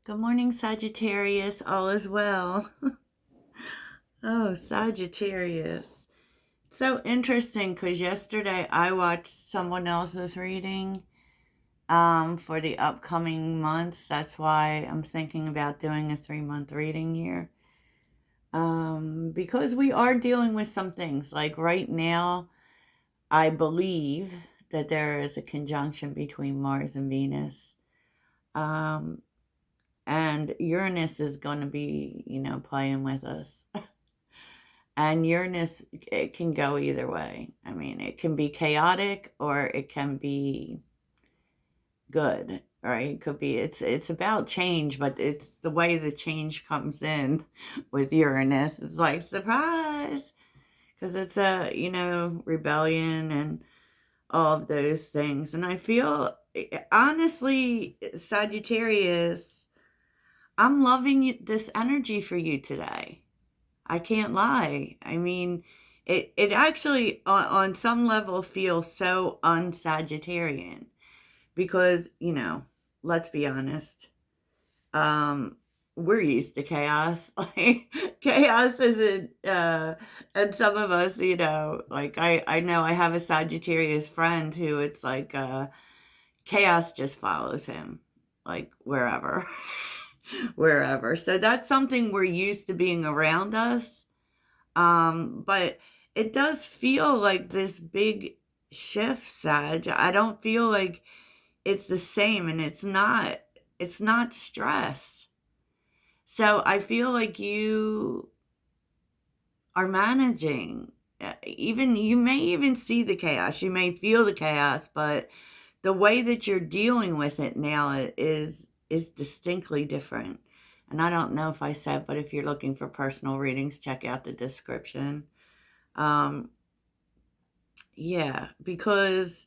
Good morning, Sagittarius. All is well. Oh, Sagittarius. So interesting because yesterday I watched someone else's reading for the upcoming months. That's why I'm thinking about doing a 3-month reading year. Because we are dealing with some things. Like right now, I believe that there is a conjunction between Mars and Venus. Um, and Uranus is going to be, playing with us. And Uranus, it can go either way. I mean, it can be chaotic or it can be good, right? It could be, it's about change, but it's the way the change comes in with Uranus. It's like, surprise! Because it's rebellion and all of those things. And I feel, honestly, Sagittarius, I'm loving this energy for you today. I can't lie. I mean, it actually, on some level, feels so un-Sagittarian because, let's be honest, we're used to chaos. Like, chaos isn't, and some of us, like, I know I have a Sagittarius friend who it's like, chaos just follows him, like, wherever. Wherever. So that's something we're used to being around us. But it does feel like this big shift, Sag. I don't feel like it's the same, and it's not stress. So I feel like you are managing. Even you may even see the chaos, you may feel the chaos, but the way that you're dealing with it now is distinctly different. And I don't know if I said, but if you're looking for personal readings, check out the description. Um, yeah, because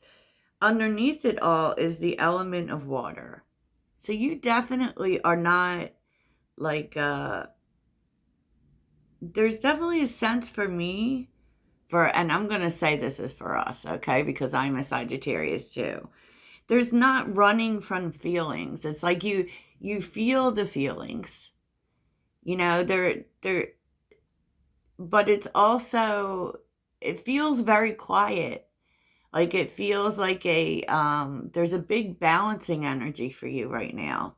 underneath it all is the element of water. So you definitely are not like, there's definitely a sense for me and I'm going to say this is for us, okay? Because I'm a Sagittarius too. There's not running from feelings. It's like you feel the feelings. They're but it's also, it feels very quiet. Like it feels like there's a big balancing energy for you right now.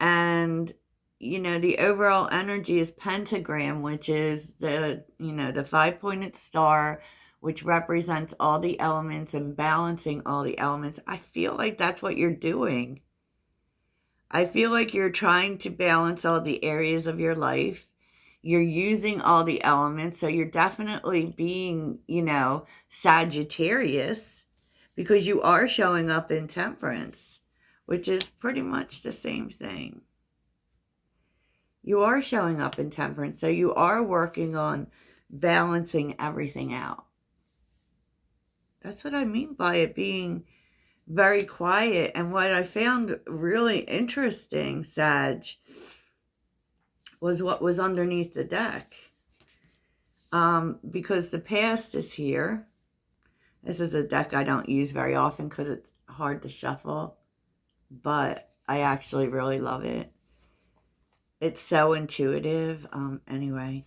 And the overall energy is pentagram, which is the five-pointed star, which represents all the elements and balancing all the elements. I feel like that's what you're doing. I feel like you're trying to balance all the areas of your life. You're using all the elements. So you're definitely being, Sagittarius, because you are showing up in temperance, which is pretty much the same thing. You are showing up in temperance. So you are working on balancing everything out. That's what I mean by it being very quiet. And what I found really interesting, Sag, was what was underneath the deck. Because the past is here. This is a deck I don't use very often because it's hard to shuffle, but I actually really love it. It's so intuitive. Anyway,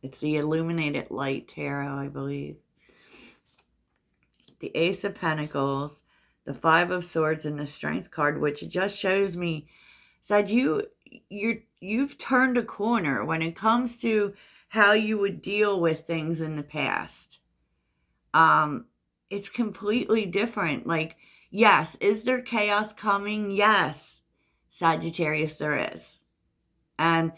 it's the Illuminated Light Tarot, I believe. The Ace of Pentacles, the Five of Swords, and the Strength card, which just shows me that you've turned a corner when it comes to how you would deal with things in the past. It's completely different. Like, yes, is there chaos coming? Yes, Sagittarius, there is. And,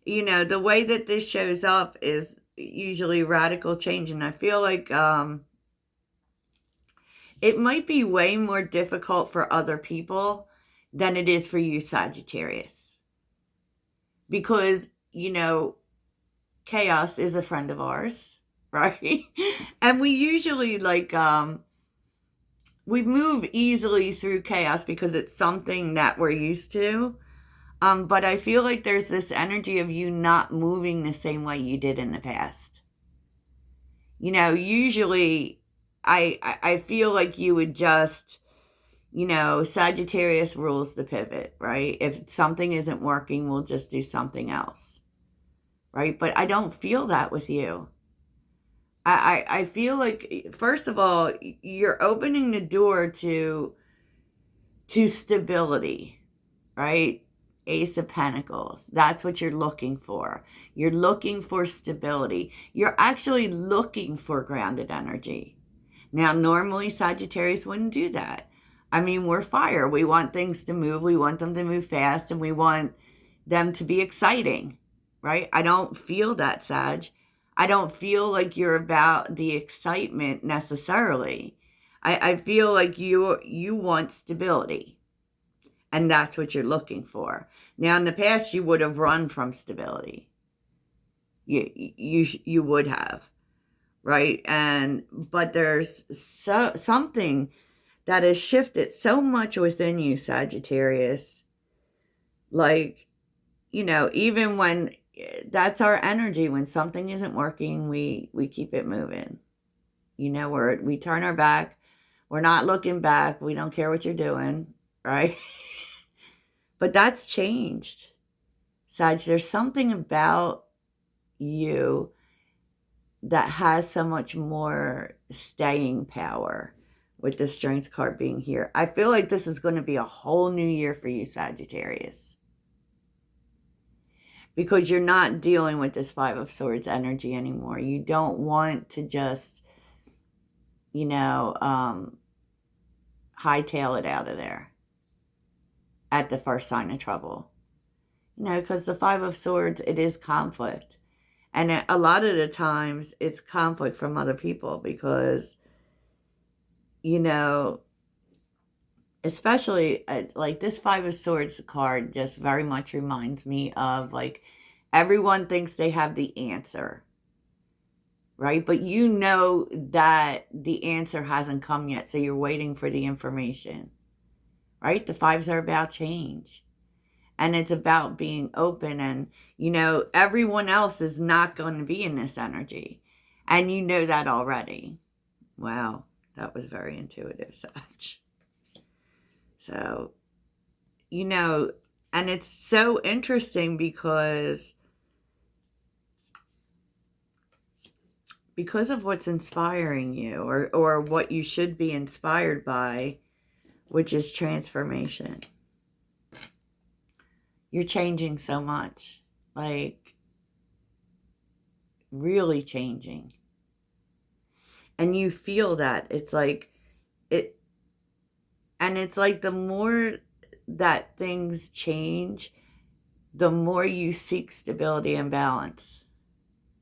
the way that this shows up is usually radical change. And I feel like it might be way more difficult for other people than it is for you, Sagittarius. Because, chaos is a friend of ours, right? And we usually we move easily through chaos because it's something that we're used to. But I feel like there's this energy of you not moving the same way you did in the past. Usually I feel like you would just, Sagittarius rules the pivot, right? If something isn't working, we'll just do something else, right? But I don't feel that with you. I feel like, first of all, you're opening the door to stability, right? Ace of Pentacles. That's what you're looking for. You're looking for stability. You're actually looking for grounded energy. Now, normally Sagittarius wouldn't do that. I mean, we're fire. We want things to move. We want them to move fast, and we want them to be exciting, right? I don't feel that, Sag. I don't feel like you're about the excitement necessarily. I feel like you want stability, and that's what you're looking for. Now, in the past, you would have run from stability. You would have, right? But there's something that has shifted so much within you, Sagittarius. Like, even when that's our energy, when something isn't working, we keep it moving. We turn our back. We're not looking back. We don't care what you're doing, right? But that's changed. Sag, there's something about you that has so much more staying power with the Strength card being here. I feel like this is going to be a whole new year for you, Sagittarius. Because you're not dealing with this Five of Swords energy anymore. You don't want to just, hightail it out of there at the first sign of trouble. Because the Five of Swords, it is conflict. And a lot of the times, it's conflict from other people because, especially like this Five of Swords card just very much reminds me of like everyone thinks they have the answer, right? But that the answer hasn't come yet, so you're waiting for the information, right? The fives are about change. And it's about being open, and, everyone else is not going to be in this energy. And you know that already. Wow, that was very intuitive, Sag. So, and it's so interesting because of what's inspiring you or what you should be inspired by, which is transformation. You're changing so much, like really changing. And you feel that. It's like the more that things change, the more you seek stability and balance.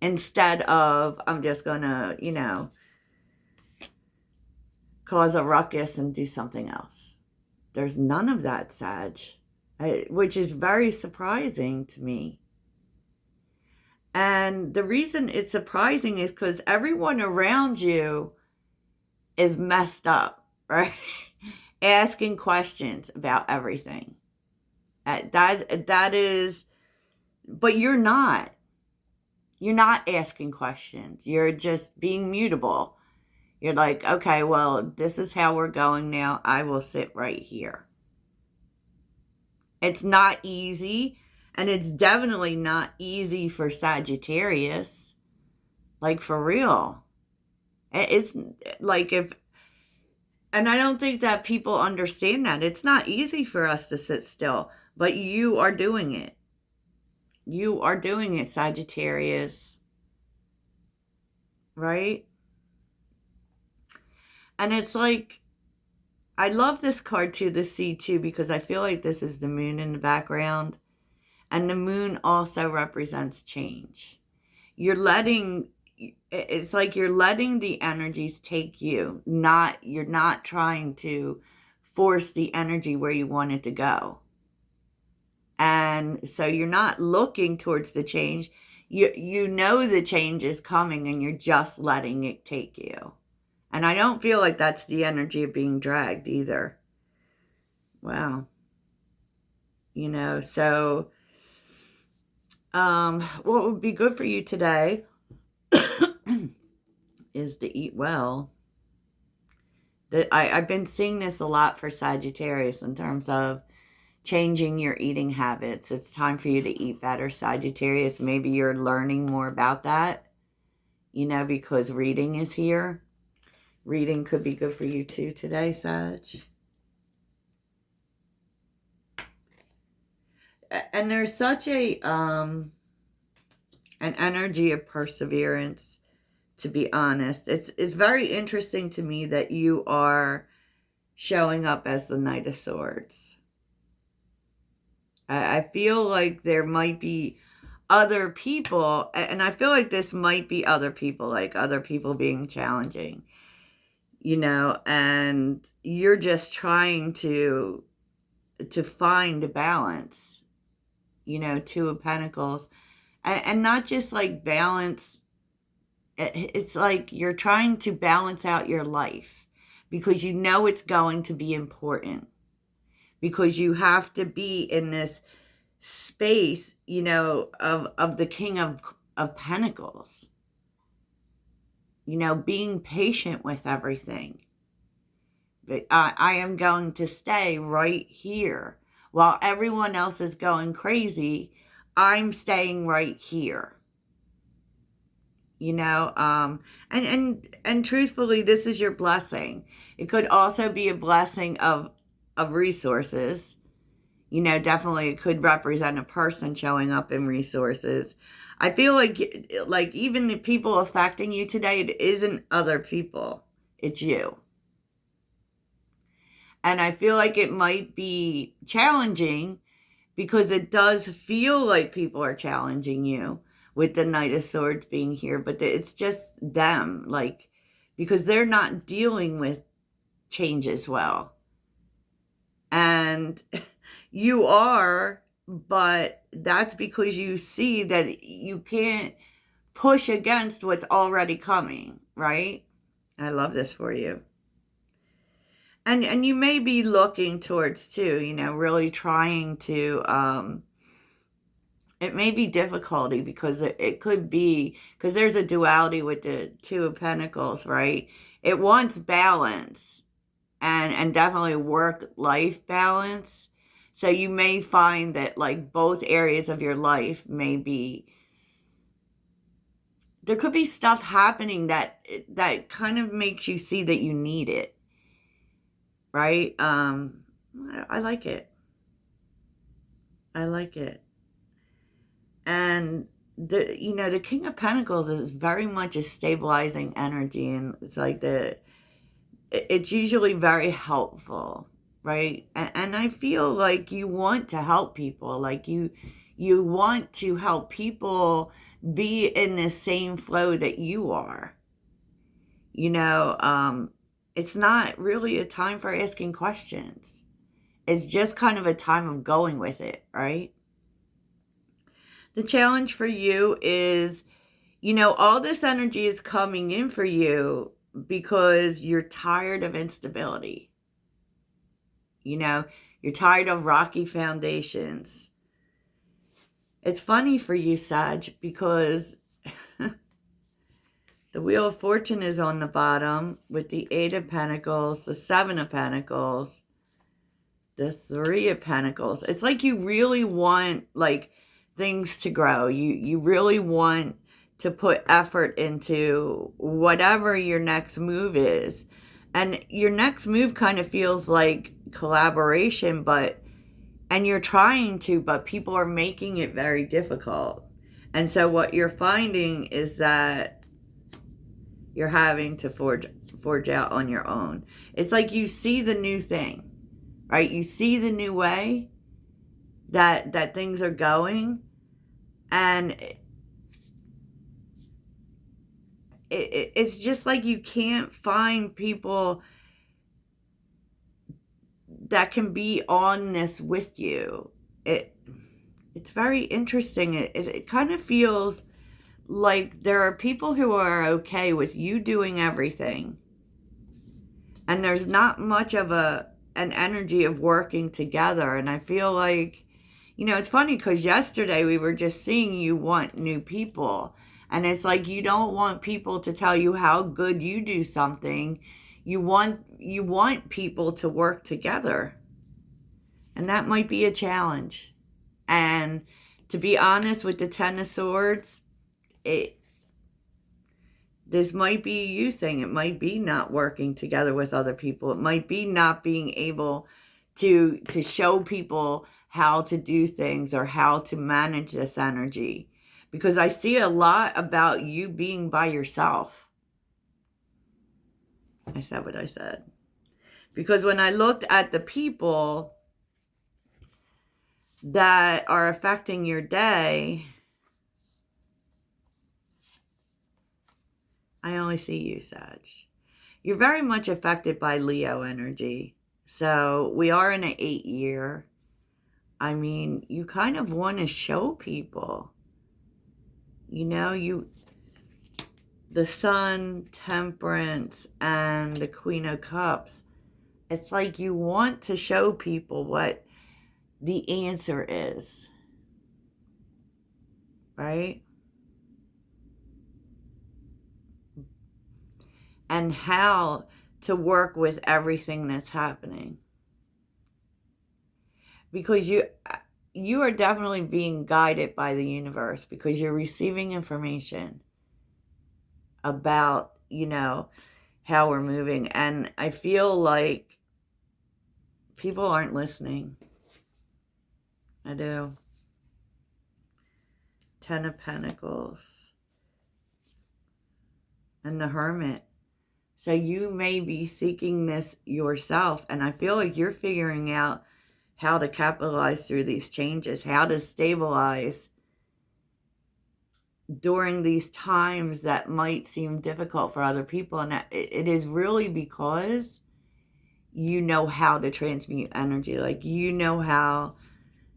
Instead of, I'm just going to, cause a ruckus and do something else. There's none of that, Sag. Which is very surprising to me. And the reason it's surprising is because everyone around you is messed up, right? Asking questions about everything. That is, but you're not. You're not asking questions. You're just being mutable. You're like, okay, well, this is how we're going now. I will sit right here. It's not easy, and it's definitely not easy for Sagittarius. Like, for real. It's like and I don't think that people understand that. It's not easy for us to sit still, but you are doing it. You are doing it, Sagittarius. Right? And it's like, I love this card too, the C2, because I feel like this is the moon in the background. And the moon also represents change. It's like you're letting the energies take you. You're not trying to force the energy where you want it to go. And so you're not looking towards the change. You know the change is coming, and you're just letting it take you. And I don't feel like that's the energy of being dragged either. Wow. So what would be good for you today is to eat well I've been seeing this a lot for Sagittarius in terms of changing your eating habits. It's time for you to eat better, Sagittarius. Maybe you're learning more about that, because reading is here. Reading could be good for you too today, Sag. And there's such an energy of perseverance, to be honest. It's very interesting to me that you are showing up as the Knight of Swords. I feel like there might be other people, and I feel like this might be other people, like other people being challenging, and you're just trying to find a balance, Two of Pentacles, and not just like balance. It's like you're trying to balance out your life because it's going to be important, because you have to be in this space, of the King of Pentacles, being patient with everything. But I am going to stay right here while everyone else is going crazy. I'm staying right here. And truthfully, this is your blessing. It could also be a blessing of resources. Definitely it could represent a person showing up in resources. I feel like even the people affecting you today, it isn't other people, it's you. And I feel like it might be challenging because it does feel like people are challenging you with the Knight of Swords being here, but it's just them, because they're not dealing with change as well. And you are, but that's because you see that you can't push against what's already coming, right? I love this for you. And you may be looking towards too, really trying to, it may be difficulty because it could be, because there's a duality with the Two of Pentacles, right? It wants balance and definitely work-life balance. So you may find that both areas of your life there could be stuff happening that kind of makes you see that you need it. Right? I like it. I like it. And the King of Pentacles is very much a stabilizing energy, and it's like it's usually very helpful, right? And I feel like you want to help people, like you want to help people be in the same flow that you are. It's not really a time for asking questions. It's just kind of a time of going with it, right? The challenge for you is, all this energy is coming in for you because you're tired of instability. You're tired of rocky foundations. It's funny for you, Sag, because the Wheel of Fortune is on the bottom with the Eight of Pentacles, the Seven of Pentacles, the Three of Pentacles. It's like you really want, things to grow. You really want to put effort into whatever your next move is. And your next move kind of feels like collaboration, and you're trying to, but people are making it very difficult. And so what you're finding is that you're having to forge out on your own. It's like you see the new thing, right? You see the new way that things are going, and it's just like you can't find people that can be on this with you. It's very interesting. It kind of feels like there are people who are okay with you doing everything, and there's not much of an energy of working together. And I feel like, it's funny because yesterday we were just seeing you want new people, and it's like you don't want people to tell you how good you do something. You want you want people to work together. And that might be a challenge. And to be honest, with the Ten of Swords, this might be a you thing. It might be not working together with other people. It might be not being able to show people how to do things or how to manage this energy. Because I see a lot about you being by yourself. I said what I said. Because when I looked at the people that are affecting your day, I only see you, Sag. You're very much affected by Leo energy. So we are in an 8-year. I mean, you kind of want to show people, you know, the Sun, Temperance, and the Queen of Cups. It's like you want to show people what the answer is, right? And how to work with everything that's happening. Because you are definitely being guided by the universe, because you're receiving information about, you know, how we're moving. And I feel like people aren't listening. I do. Ten of Pentacles. And the Hermit. So you may be seeking this yourself. And I feel like you're figuring out how to capitalize through these changes, how to stabilize during these times that might seem difficult for other people. And it is really because you know how to transmute energy. Like, you know how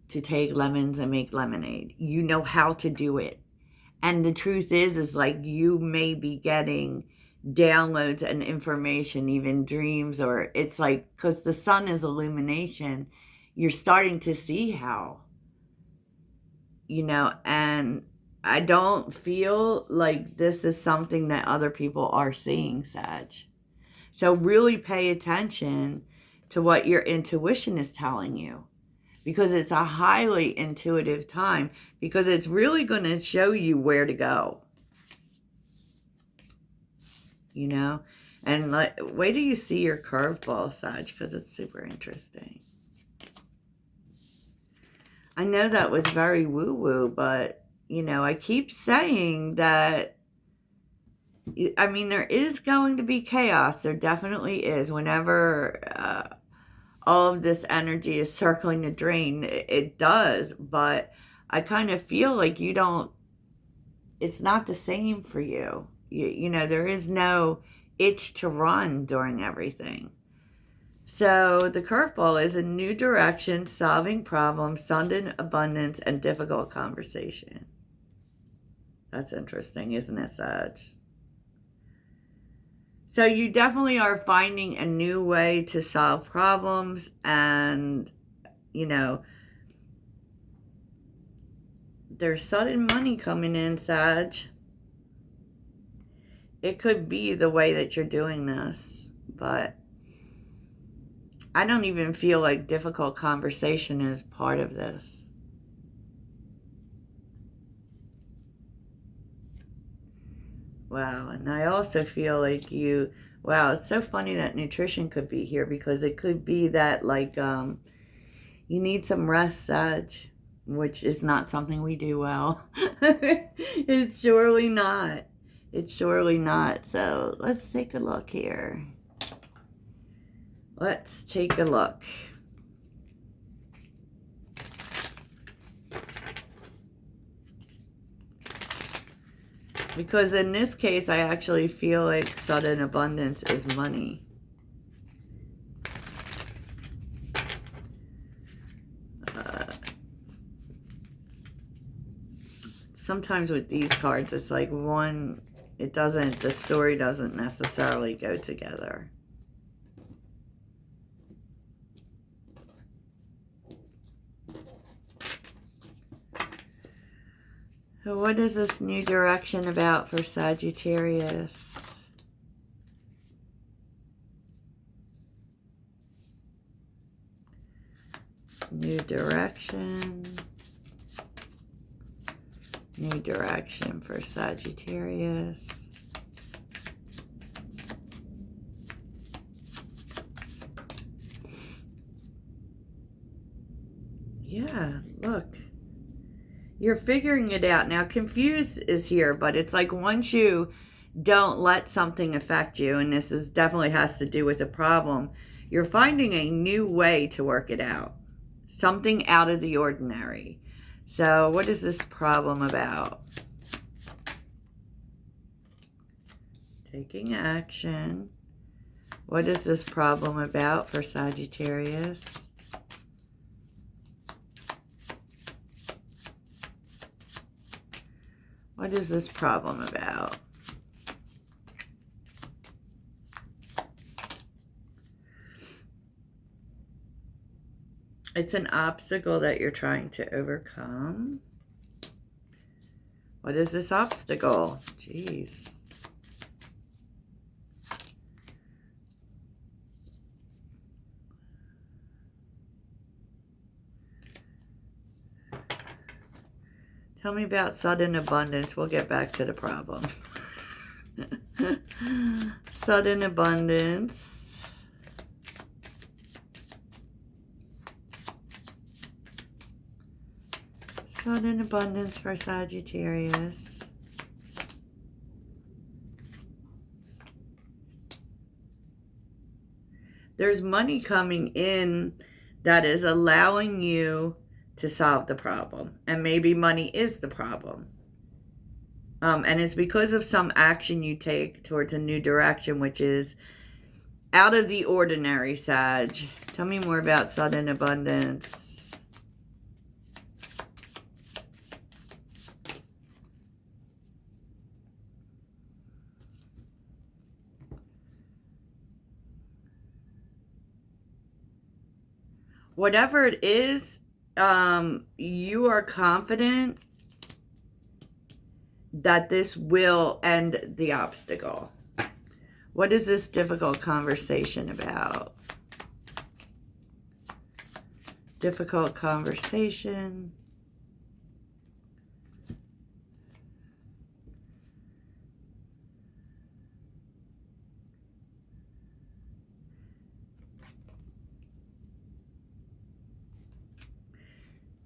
to take lemons and make lemonade. You know how to do it. And the truth is like, you may be getting downloads and information, even dreams, or it's like, because the sun is illumination, you're starting to see how, you know. And I don't feel like this is something that other people are seeing, Sag. So really pay attention to what your intuition is telling you, because it's a highly intuitive time, because it's really going to show you where to go, you know. And like, wait till you see your curveball, Sag, because it's super interesting. I know that was very woo-woo, but, you know, I keep saying that, I mean, there is going to be chaos. There definitely is. Whenever all of this energy is circling the drain, it does. But I kind of feel like you don't, it's not the same for you. You know, there is no itch to run during everything. So the curveball is a new direction, solving problems, sudden abundance, and difficult conversation. That's interesting, isn't it, Sag? So you definitely are finding a new way to solve problems, and, you know, there's sudden money coming in, Sag. It could be the way that you're doing this, but I don't even feel like difficult conversation is part of this. Wow. And I also feel like wow, it's so funny that nutrition could be here, because it could be that, like, you need some rest, Sag, which is not something we do well. It's surely not. It's surely not. So let's take a look here. Let's take a look. Because in this case, I actually feel like sudden abundance is money. Sometimes with these cards, it's like the story doesn't necessarily go together. So what is this new direction about for Sagittarius? direction. New direction for Sagittarius. Yeah, look. You're figuring it out. Now, confused is here, but it's like once you don't let something affect you, and this is definitely has to do with a problem, you're finding a new way to work it out. Something out of the ordinary. So what is this problem about? Taking action. What is this problem about for Sagittarius? What is this problem about? It's an obstacle that you're trying to overcome. What is this obstacle? Jeez. Tell me about sudden abundance. We'll get back to the problem. Sudden abundance. Sudden abundance for Sagittarius. There's money coming in that is allowing you to solve the problem. And maybe money is the problem. And it's because of some action you take towards a new direction, which is out of the ordinary, Sag. Tell me more about sudden abundance. Whatever it is, you are confident that this will end the obstacle. What is this difficult conversation about? Difficult conversation.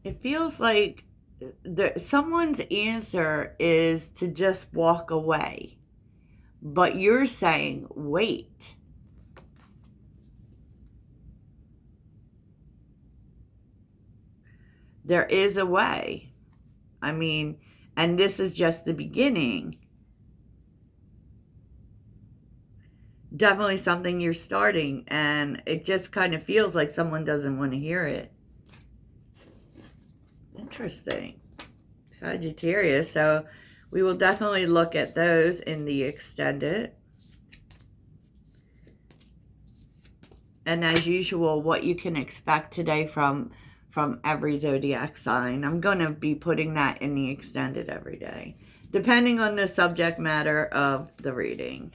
It feels like someone's answer is to just walk away. But you're saying, wait. There is a way. I mean, and this is just the beginning. Definitely something you're starting, and it just kind of feels like someone doesn't want to hear it. Interesting. Sagittarius. So we will definitely look at those in the extended. And as usual, what you can expect today from every zodiac sign. I'm going to be putting that in the extended every day, depending on the subject matter of the reading.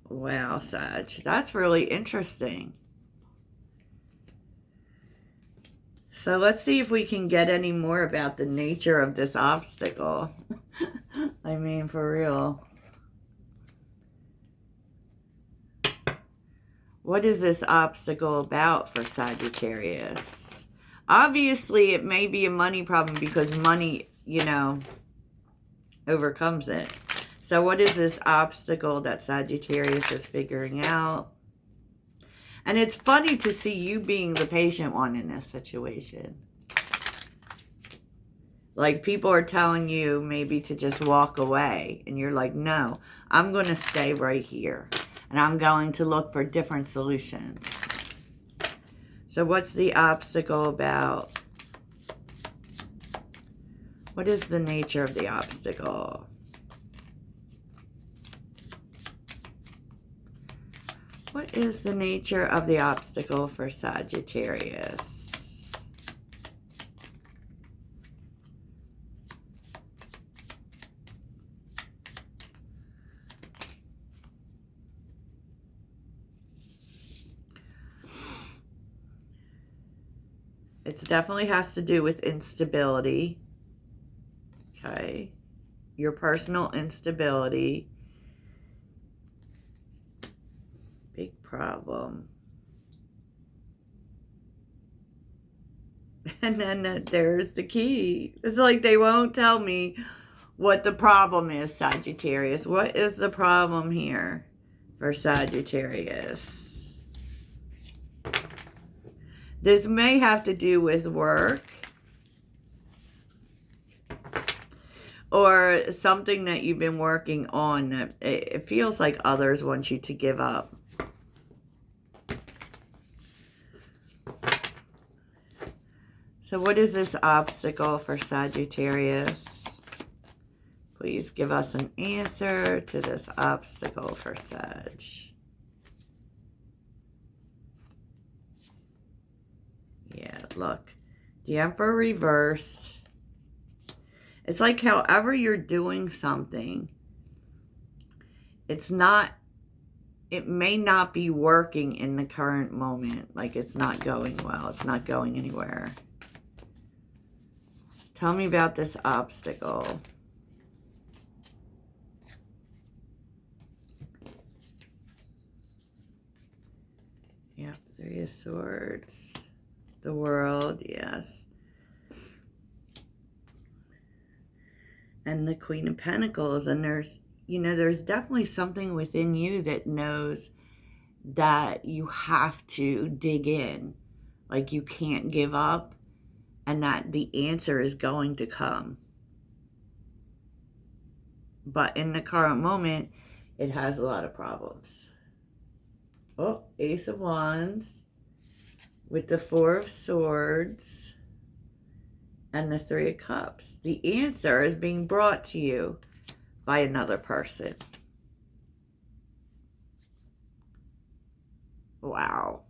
Wow, Sag. That's really interesting. So let's see if we can get any more about the nature of this obstacle. I mean, for real. What is this obstacle about for Sagittarius? Obviously, it may be a money problem because money, you know, overcomes it. So what is this obstacle that Sagittarius is figuring out? And it's funny to see you being the patient one in this situation. Like, people are telling you maybe to just walk away. And you're like, no, I'm going to stay right here. And I'm going to look for different solutions. So what's the obstacle about? What is the nature of the obstacle? What is the nature of the obstacle for Sagittarius? It definitely has to do with instability. Okay. Your personal instability. Big problem. And then there's the key. It's like they won't tell me what the problem is, Sagittarius. What is the problem here for Sagittarius? This may have to do with work or something that you've been working on that it feels like others want you to give up. So what is this obstacle for Sagittarius? Please give us an answer to this obstacle for Sag. Yeah, look. The Emperor reversed. It's like however you're doing something, it may not be working in the current moment. Like it's not going well. It's not going anywhere. Tell me about this obstacle. Yep, Three of Swords. The World, yes. And the Queen of Pentacles. And there's, there's definitely something within you that knows that you have to dig in. Like you can't give up. And that the answer is going to come. But in the current moment, it has a lot of problems. Oh, Ace of Wands with the Four of Swords and the Three of Cups. The answer is being brought to you by another person. Wow.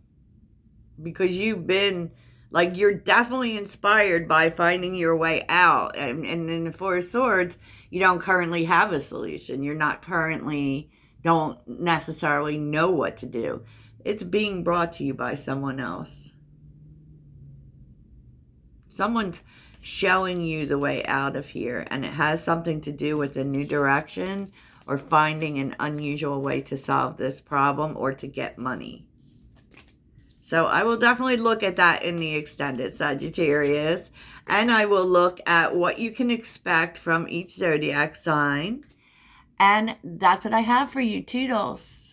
Because you've been... like, you're definitely inspired by finding your way out. And in the Four of Swords, you don't currently have a solution. You're not don't necessarily know what to do. It's being brought to you by someone else. Someone's showing you the way out of here. And it has something to do with a new direction or finding an unusual way to solve this problem or to get money. So I will definitely look at that in the extended, Sagittarius. And I will look at what you can expect from each zodiac sign. And that's what I have for you, Toodles.